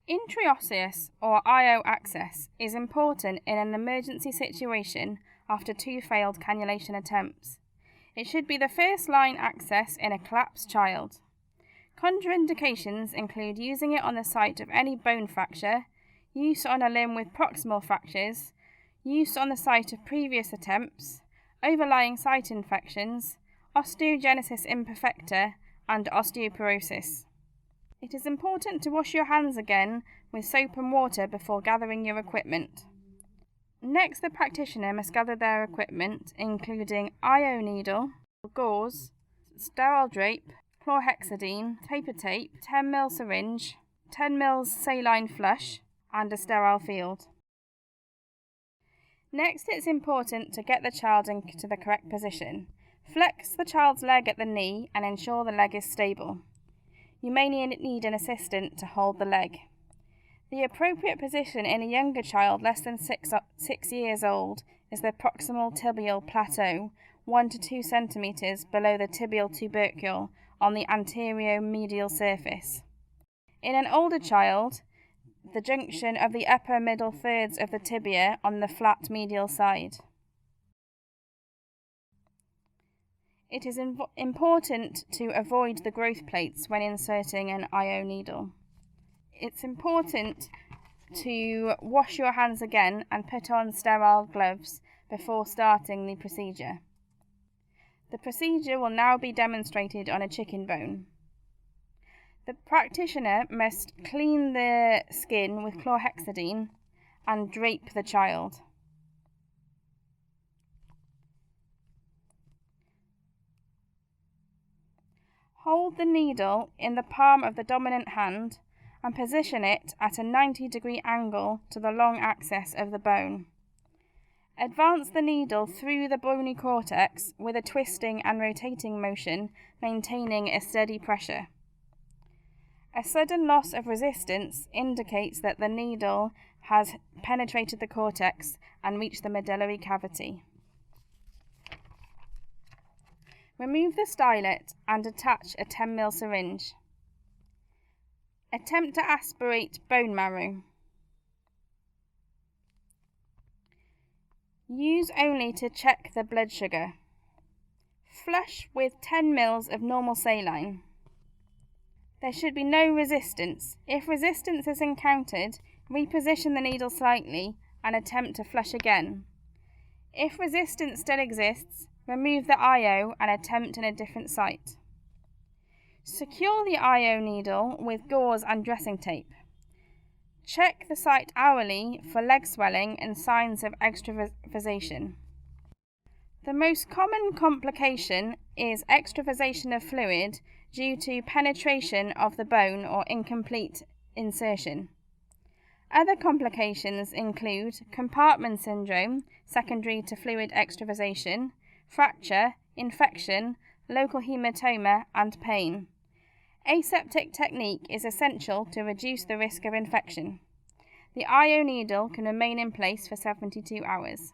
Intraosseous or IO access is important in an emergency situation after 2 failed cannulation attempts. It should be the first line access in a collapsed child. Contraindications include using it on the site of any bone fracture, use on a limb with proximal fractures, use on the site of previous attempts, overlying site infections, osteogenesis imperfecta, and osteoporosis. It is important to wash your hands again with soap and water before gathering your equipment. Next, the practitioner must gather their equipment, including IO needle, gauze, sterile drape, chlorhexidine, taper tape, 10 ml syringe, 10 ml saline flush, and a sterile field. Next, it's important to get the child into the correct position. Flex the child's leg at the knee and ensure the leg is stable. You may need an assistant to hold the leg. The appropriate position in a younger child less than 6 years old is the proximal tibial plateau, 1 to 2 centimeters below the tibial tubercle on the anterior medial surface. In an older child, the junction of the upper middle thirds of the tibia on the flat medial side. It is important to avoid the growth plates when inserting an IO needle. It's important to wash your hands again and put on sterile gloves before starting the procedure. The procedure will now be demonstrated on a chicken bone. The practitioner must clean the skin with chlorhexidine and drape the child. Hold the needle in the palm of the dominant hand and position it at a 90-degree angle to the long axis of the bone. Advance the needle through the bony cortex with a twisting and rotating motion, maintaining a steady pressure. A sudden loss of resistance indicates that the needle has penetrated the cortex and reached the medullary cavity. Remove the stylet and attach a 10 ml syringe. Attempt to aspirate bone marrow. Use only to check the blood sugar. Flush with 10 ml of normal saline. There should be no resistance. If resistance is encountered, reposition the needle slightly and attempt to flush again. If resistance still exists, remove the IO and attempt in a different site. Secure the IO needle with gauze and dressing tape. Check the site hourly for leg swelling and signs of extravasation. The most common complication is extravasation of fluid due to penetration of the bone or incomplete insertion. Other complications include compartment syndrome, secondary to fluid extravasation, fracture, infection, local hematoma, and pain. Aseptic technique is essential to reduce the risk of infection. The IO needle can remain in place for 72 hours.